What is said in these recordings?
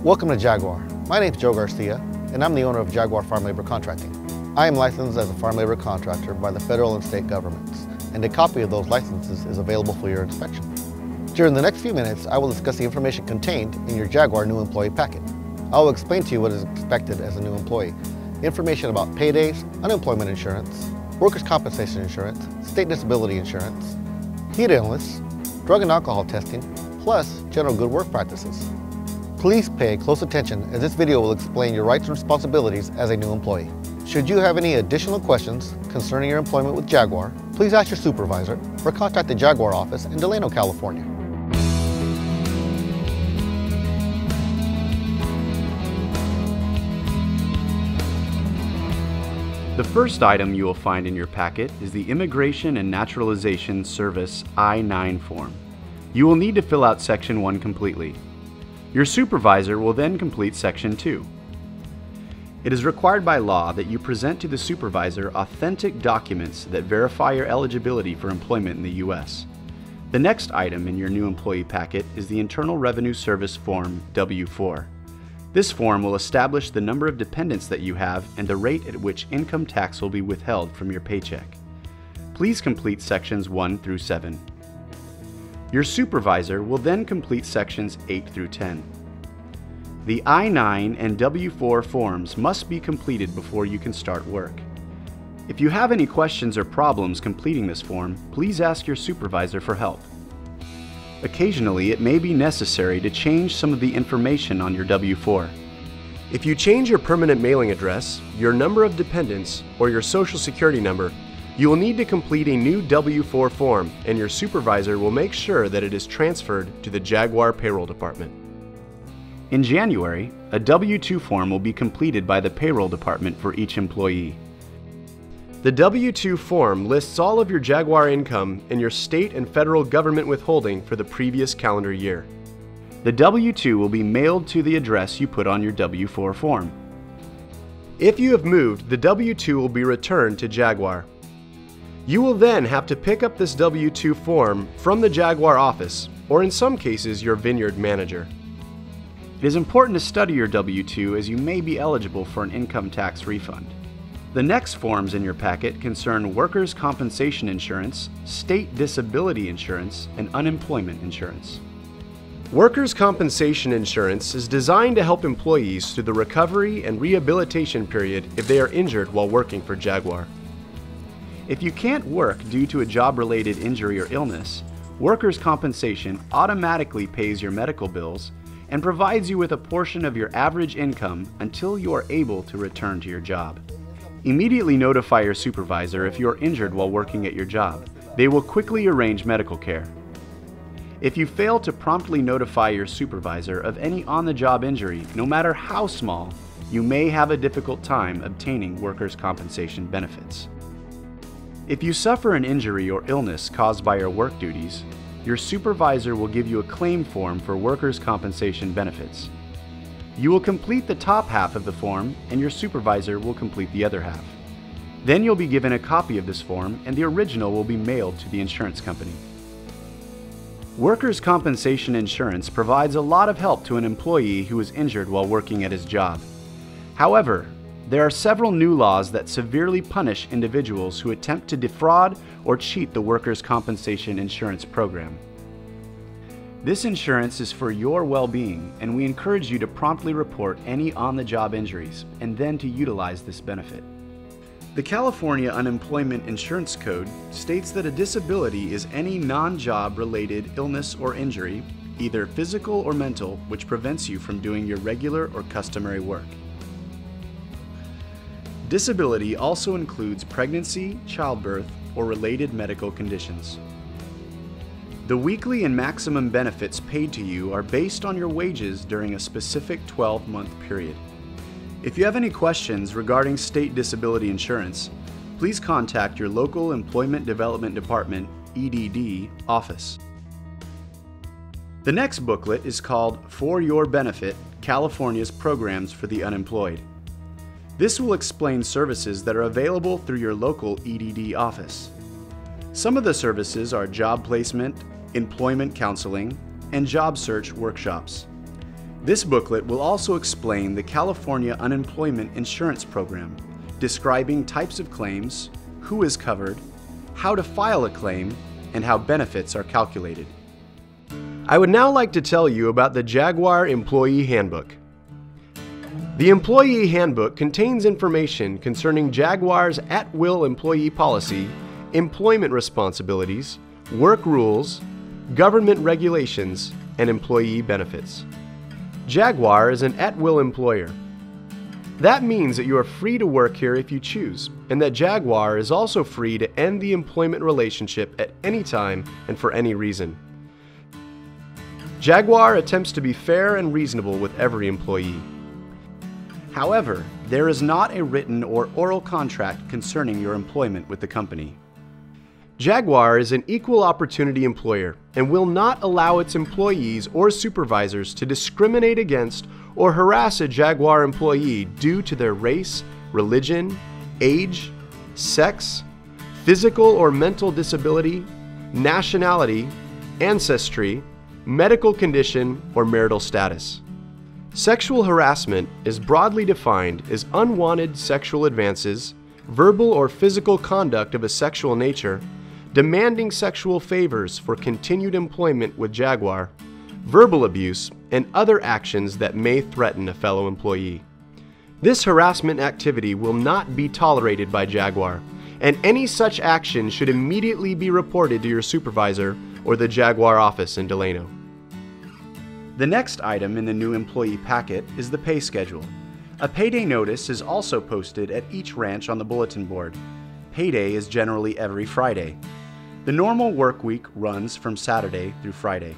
Welcome to Jaguar. My name is Joe Garcia, and I'm the owner of Jaguar Farm Labor Contracting. I am licensed as a farm labor contractor by the federal and state governments, and a copy of those licenses is available for your inspection. During the next few minutes, I will discuss the information contained in your Jaguar new employee packet. I will explain to you what is expected as a new employee, information about paydays, unemployment insurance, workers' compensation insurance, state disability insurance, heat illness, drug and alcohol testing, plus general good work practices. Please pay close attention as this video will explain your rights and responsibilities as a new employee. Should you have any additional questions concerning your employment with Jaguar, please ask your supervisor or contact the Jaguar office in Delano, California. The first item you will find in your packet is the Immigration and Naturalization Service I-9 form. You will need to fill out Section 1 completely. Your supervisor will then complete Section 2. It is required by law that you present to the supervisor authentic documents that verify your eligibility for employment in the U.S. The next item in your new employee packet is the Internal Revenue Service Form W-4. This form will establish the number of dependents that you have and the rate at which income tax will be withheld from your paycheck. Please complete Sections 1 through 7. Your supervisor will then complete Sections 8 through 10. The I-9 and W-4 forms must be completed before you can start work. If you have any questions or problems completing this form, please ask your supervisor for help. Occasionally, it may be necessary to change some of the information on your W-4. If you change your permanent mailing address, your number of dependents, or your Social Security number, you will need to complete a new W-4 form, and your supervisor will make sure that it is transferred to the Jaguar Payroll Department. In January, a W-2 form will be completed by the Payroll Department for each employee. The W-2 form lists all of your Jaguar income and your state and federal government withholding for the previous calendar year. The W-2 will be mailed to the address you put on your W-4 form. If you have moved, the W-2 will be returned to Jaguar. You will then have to pick up this W-2 form from the Jaguar office, or in some cases, your vineyard manager. It is important to study your W-2 as you may be eligible for an income tax refund. The next forms in your packet concern workers' compensation insurance, state disability insurance, and unemployment insurance. Workers' compensation insurance is designed to help employees through the recovery and rehabilitation period if they are injured while working for Jaguar. If you can't work due to a job-related injury or illness, workers' compensation automatically pays your medical bills and provides you with a portion of your average income until you are able to return to your job. Immediately notify your supervisor if you are injured while working at your job. They will quickly arrange medical care. If you fail to promptly notify your supervisor of any on-the-job injury, no matter how small, you may have a difficult time obtaining workers' compensation benefits. If you suffer an injury or illness caused by your work duties, your supervisor will give you a claim form for workers' compensation benefits. You will complete the top half of the form and your supervisor will complete the other half. Then you'll be given a copy of this form and the original will be mailed to the insurance company. Workers' compensation insurance provides a lot of help to an employee who is injured while working at his job. However, there are several new laws that severely punish individuals who attempt to defraud or cheat the workers' compensation insurance program. This insurance is for your well-being, and we encourage you to promptly report any on-the-job injuries and then to utilize this benefit. The California Unemployment Insurance Code states that a disability is any non-job related illness or injury, either physical or mental, which prevents you from doing your regular or customary work. Disability also includes pregnancy, childbirth, or related medical conditions. The weekly and maximum benefits paid to you are based on your wages during a specific 12-month period. If you have any questions regarding state disability insurance, please contact your local Employment Development Department (EDD) office. The next booklet is called For Your Benefit: California's Programs for the Unemployed. This will explain services that are available through your local EDD office. Some of the services are job placement, employment counseling, and job search workshops. This booklet will also explain the California Unemployment Insurance Program, describing types of claims, who is covered, how to file a claim, and how benefits are calculated. I would now like to tell you about the Jaguar Employee Handbook. The Employee Handbook contains information concerning Jaguar's at-will employee policy, employment responsibilities, work rules, government regulations, and employee benefits. Jaguar is an at-will employer. That means that you are free to work here if you choose, and that Jaguar is also free to end the employment relationship at any time and for any reason. Jaguar attempts to be fair and reasonable with every employee. However, there is not a written or oral contract concerning your employment with the company. Jaguar is an equal opportunity employer and will not allow its employees or supervisors to discriminate against or harass a Jaguar employee due to their race, religion, age, sex, physical or mental disability, nationality, ancestry, medical condition, or marital status. Sexual harassment is broadly defined as unwanted sexual advances, verbal or physical conduct of a sexual nature, demanding sexual favors for continued employment with Jaguar, verbal abuse, and other actions that may threaten a fellow employee. This harassment activity will not be tolerated by Jaguar, and any such action should immediately be reported to your supervisor or the Jaguar office in Delano. The next item in the new employee packet is the pay schedule. A payday notice is also posted at each ranch on the bulletin board. Payday is generally every Friday. The normal work week runs from Saturday through Friday.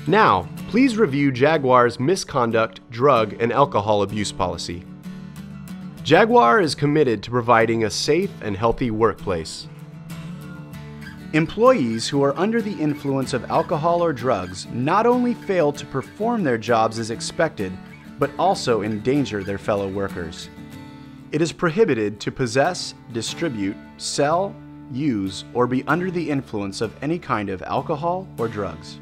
Now, please review Jaguar's misconduct, drug, and alcohol abuse policy. Jaguar is committed to providing a safe and healthy workplace. Employees who are under the influence of alcohol or drugs not only fail to perform their jobs as expected, but also endanger their fellow workers. It is prohibited to possess, distribute, sell, use, or be under the influence of any kind of alcohol or drugs.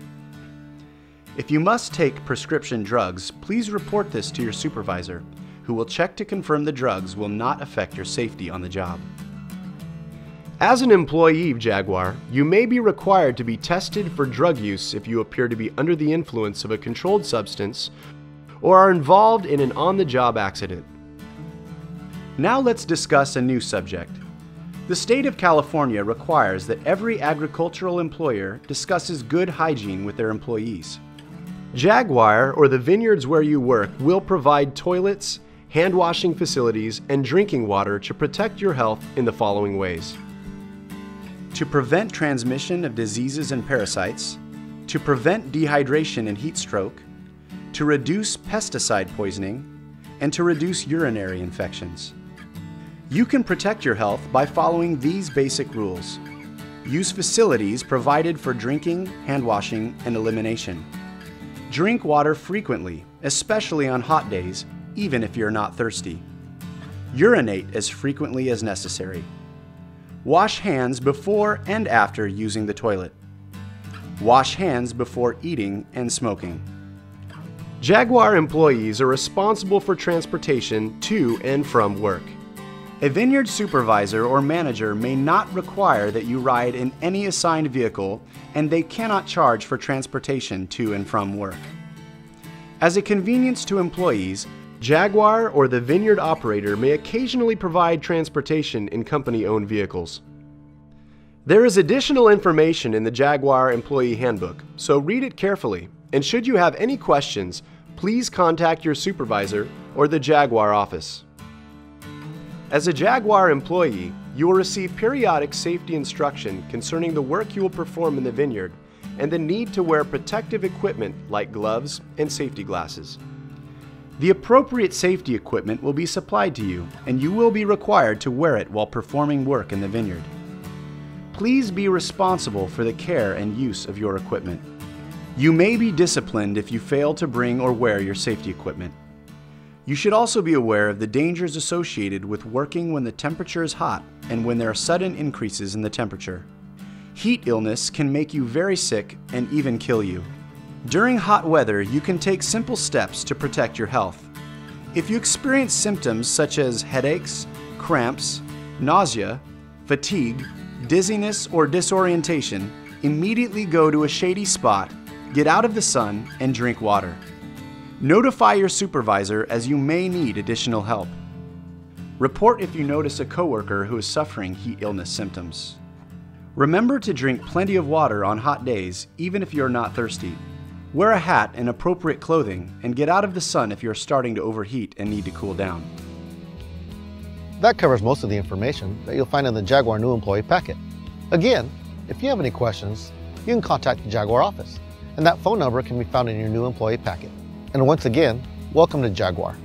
If you must take prescription drugs, please report this to your supervisor, who will check to confirm the drugs will not affect your safety on the job. As an employee of Jaguar, you may be required to be tested for drug use if you appear to be under the influence of a controlled substance or are involved in an on-the-job accident. Now let's discuss a new subject. The state of California requires that every agricultural employer discusses good hygiene with their employees. Jaguar, or the vineyards where you work, will provide toilets, hand-washing facilities, and drinking water to protect your health in the following ways. To prevent transmission of diseases and parasites, to prevent dehydration and heat stroke, to reduce pesticide poisoning, and to reduce urinary infections. You can protect your health by following these basic rules. Use facilities provided for drinking, hand washing, and elimination. Drink water frequently, especially on hot days, even if you're not thirsty. Urinate as frequently as necessary. Wash hands before and after using the toilet. Wash hands before eating and smoking. Jaguar employees are responsible for transportation to and from work. A vineyard supervisor or manager may not require that you ride in any assigned vehicle, and they cannot charge for transportation to and from work. As a convenience to employees, Jaguar or the vineyard operator may occasionally provide transportation in company-owned vehicles. There is additional information in the Jaguar Employee Handbook, so read it carefully, and should you have any questions, please contact your supervisor or the Jaguar office. As a Jaguar employee, you will receive periodic safety instruction concerning the work you will perform in the vineyard and the need to wear protective equipment like gloves and safety glasses. The appropriate safety equipment will be supplied to you, and you will be required to wear it while performing work in the vineyard. Please be responsible for the care and use of your equipment. You may be disciplined if you fail to bring or wear your safety equipment. You should also be aware of the dangers associated with working when the temperature is hot and when there are sudden increases in the temperature. Heat illness can make you very sick and even kill you. During hot weather, you can take simple steps to protect your health. If you experience symptoms such as headaches, cramps, nausea, fatigue, dizziness, or disorientation, immediately go to a shady spot, get out of the sun, and drink water. Notify your supervisor as you may need additional help. Report if you notice a coworker who is suffering heat illness symptoms. Remember to drink plenty of water on hot days, even if you're not thirsty. Wear a hat and appropriate clothing, and get out of the sun if you're starting to overheat and need to cool down. That covers most of the information that you'll find in the Jaguar new employee packet. Again, if you have any questions, you can contact the Jaguar office, and that phone number can be found in your new employee packet. And once again, welcome to Jaguar.